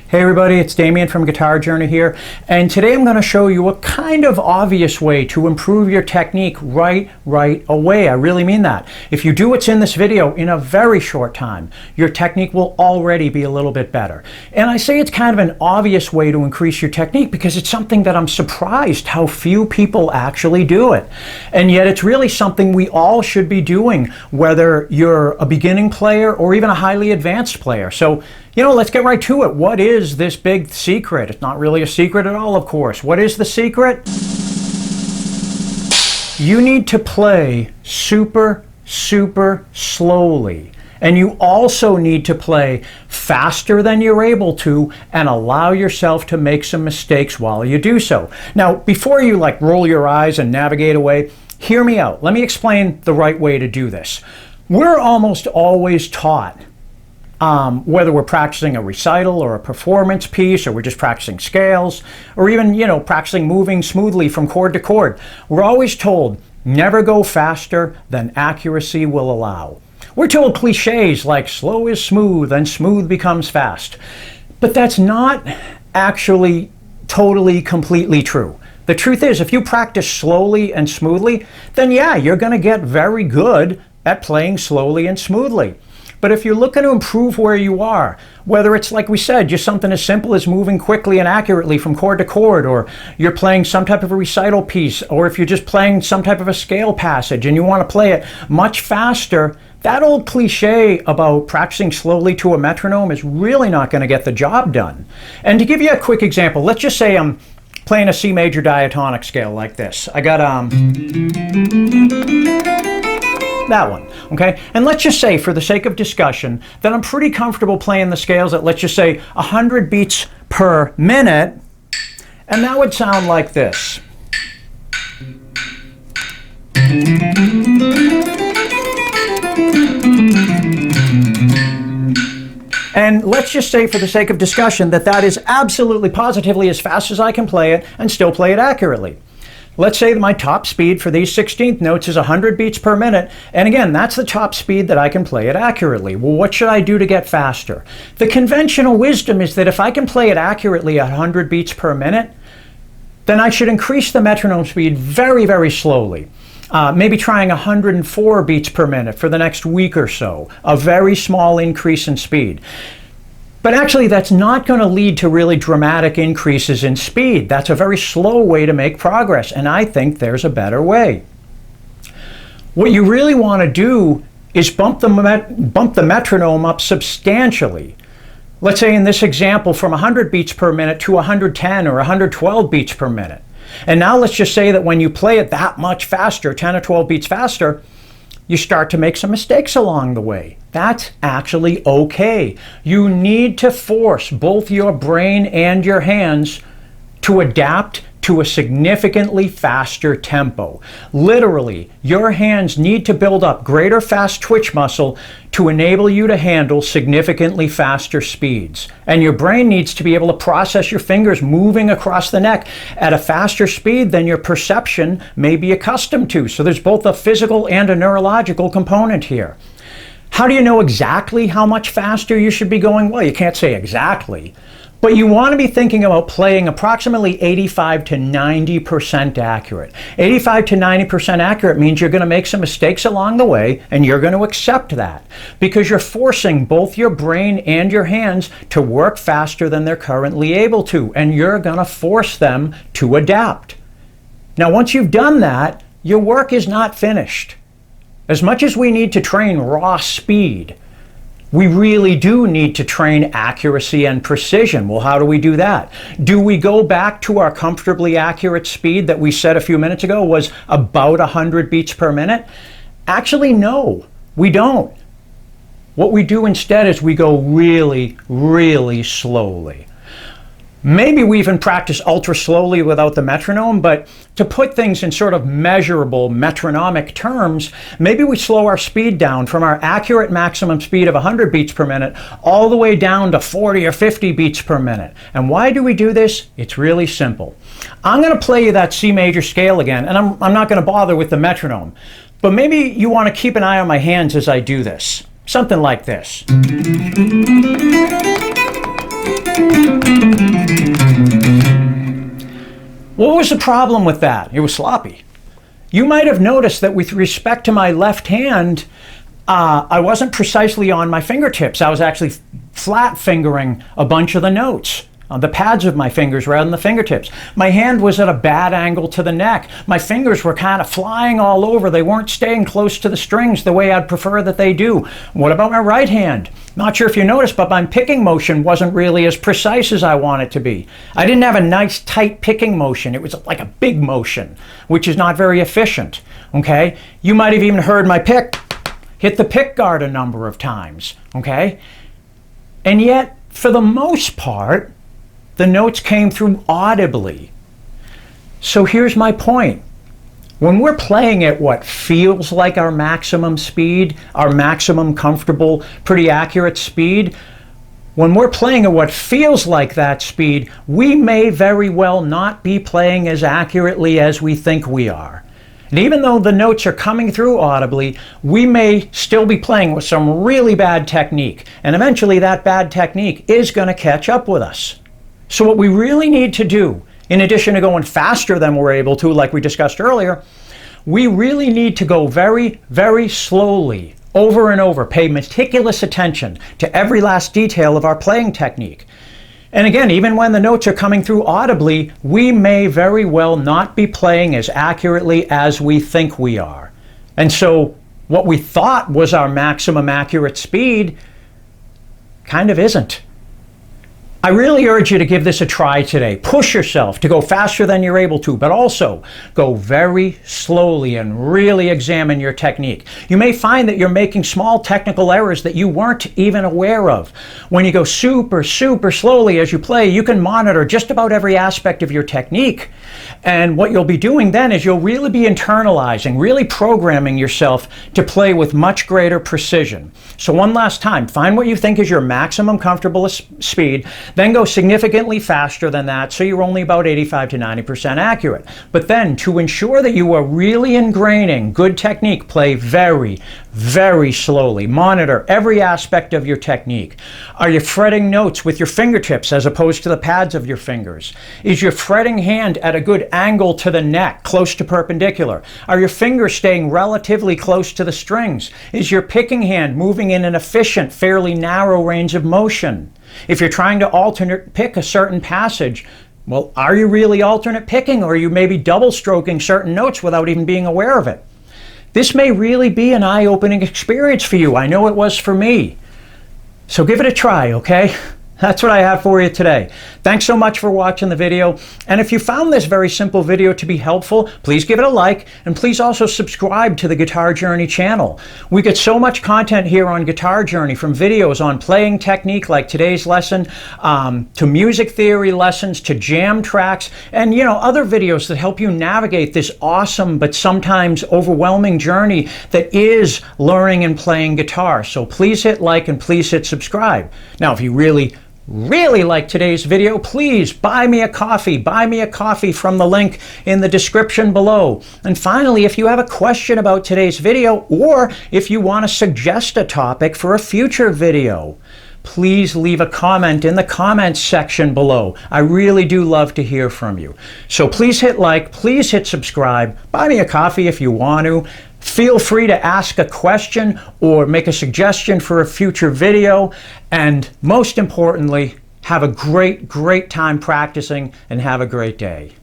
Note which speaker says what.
Speaker 1: Hey everybody, it's Damian from Guitar Journey here, and today I'm going to show you a kind of obvious way to improve your technique right away. I really mean that. If you do what's in this video in a very short time, your technique will already be a little bit better. And I say it's kind of an obvious way to increase your technique because it's something that I'm surprised how few people actually do it. And yet it's really something we all should be doing, whether you're a beginning player or even a highly advanced player. So, let's get right to it. What is this big secret? It's not really a secret at all, of course. What is the secret? You need to play super slowly. And you also need to play faster than you're able to and allow yourself to make some mistakes while you do so. Now, before you roll your eyes and navigate away, hear me out. Let me explain the right way to do this. We're almost always taught, whether we're practicing a recital or a performance piece, or we're just practicing scales, or even, practicing moving smoothly from chord to chord. We're always told, never go faster than accuracy will allow. We're told cliches like slow is smooth and smooth becomes fast. But that's not actually totally, completely true. The truth is, if you practice slowly and smoothly, then yeah, you're going to get very good at playing slowly and smoothly. But if you're looking to improve where you are, whether it's, like we said, just something as simple as moving quickly and accurately from chord to chord, or you're playing some type of a recital piece, or if you're just playing some type of a scale passage and you want to play it much faster, that old cliche about practicing slowly to a metronome is really not going to get the job done. And to give you a quick example, let's just say I'm playing a C major diatonic scale like this. I got that one, okay? And let's just say, for the sake of discussion, that I'm pretty comfortable playing the scales at, let's just say, 100 beats per minute, and that would sound like this. And let's just say, for the sake of discussion, that that is absolutely positively as fast as I can play it and still play it accurately. Let's say that my top speed for these 16th notes is 100 beats per minute, and again, that's the top speed that I can play it accurately. Well, what should I do to get faster? The conventional wisdom is that if I can play it accurately at 100 beats per minute, then I should increase the metronome speed very slowly. Maybe trying 104 beats per minute for the next week or so, a very small increase in speed. But actually, that's not going to lead to really dramatic increases in speed. That's a very slow way to make progress, and I think there's a better way. What you really want to do is bump the metronome up substantially. Let's say in this example, from 100 beats per minute to 110 or 112 beats per minute. And now let's just say that when you play it that much faster, 10 or 12 beats faster, you start to make some mistakes along the way. That's actually okay. You need to force both your brain and your hands to adapt to a significantly faster tempo. Literally, your hands need to build up greater fast twitch muscle to enable you to handle significantly faster speeds. And your brain needs to be able to process your fingers moving across the neck at a faster speed than your perception may be accustomed to. So there's both a physical and a neurological component here. How do you know exactly how much faster you should be going? Well, you can't say exactly. But you want to be thinking about playing approximately 85 to 90% accurate. 85 to 90% accurate means you're going to make some mistakes along the way, and you're going to accept that because you're forcing both your brain and your hands to work faster than they're currently able to, and you're going to force them to adapt. Now, once you've done that, your work is not finished. As much as we need to train raw speed, we really do need to train accuracy and precision. Well, how do we do that? Do we go back to our comfortably accurate speed that we said a few minutes ago was about 100 beats per minute? Actually, no, we don't. What we do instead is we go really slowly. Maybe we even practice ultra slowly without the metronome, but to put things in sort of measurable metronomic terms, maybe we slow our speed down from our accurate maximum speed of 100 beats per minute all the way down to 40 or 50 beats per minute. And why do we do this? It's really simple. I'm going to play you that C major scale again, and I'm not going to bother with the metronome, but maybe you want to keep an eye on my hands as I do this. Something like this. What was the problem with that? It was sloppy. You might have noticed that with respect to my left hand, I wasn't precisely on my fingertips. I was actually flat fingering a bunch of the notes on the pads of my fingers rather than the fingertips. My hand was at a bad angle to the neck. My fingers were kind of flying all over. They weren't staying close to the strings the way I'd prefer that they do. What about my right hand? Not sure if you noticed, but my picking motion wasn't really as precise as I want it to be. I didn't have a nice tight picking motion. It was like a big motion, which is not very efficient, okay? You might have even heard my pick hit the pick guard a number of times, okay? And yet, for the most part, the notes came through audibly. So here's my point. When we're playing at what feels like our maximum speed, our maximum comfortable, pretty accurate speed, when we're playing at what feels like that speed, we may very well not be playing as accurately as we think we are. And even though the notes are coming through audibly, we may still be playing with some really bad technique. And eventually that bad technique is going to catch up with us. So what we really need to do, in addition to going faster than we're able to, like we discussed earlier, we really need to go very, very slowly, over and over, pay meticulous attention to every last detail of our playing technique. And again, even when the notes are coming through audibly, we may very well not be playing as accurately as we think we are. And so what we thought was our maximum accurate speed kind of isn't. I really urge you to give this a try today. Push yourself to go faster than you're able to, but also go very slowly and really examine your technique. You may find that you're making small technical errors that you weren't even aware of. When you go super, super slowly as you play, you can monitor just about every aspect of your technique. And what you'll be doing then is you'll really be internalizing, really programming yourself to play with much greater precision. So one last time, find what you think is your maximum comfortable speed. Then go significantly faster than that, so you're only about 85 to 90% accurate. But then, to ensure that you are really ingraining good technique, play very, very slowly. Monitor every aspect of your technique. Are you fretting notes with your fingertips as opposed to the pads of your fingers? Is your fretting hand at a good angle to the neck, close to perpendicular? Are your fingers staying relatively close to the strings? Is your picking hand moving in an efficient, fairly narrow range of motion? If you're trying to alternate pick a certain passage, well, are you really alternate picking, or are you maybe double stroking certain notes without even being aware of it? This may really be an eye-opening experience for you. I know it was for me. So give it a try, okay? That's what I have for you today. Thanks so much for watching the video. And if you found this very simple video to be helpful, please give it a like, and please also subscribe to the Guitar Journey channel. We get so much content here on Guitar Journey, from videos on playing technique like today's lesson, to music theory lessons, to jam tracks, and other videos that help you navigate this awesome but sometimes overwhelming journey that is learning and playing guitar. So please hit like and please hit subscribe. Now, if you really like today's video, please buy me a coffee. Buy me a coffee from the link in the description below. And finally, if you have a question about today's video, or if you want to suggest a topic for a future video, please leave a comment in the comments section below. I really do love to hear from you. So please hit like, please hit subscribe, buy me a coffee if you want to. Feel free to ask a question or make a suggestion for a future video. And most importantly, have a great time practicing, and have a great day.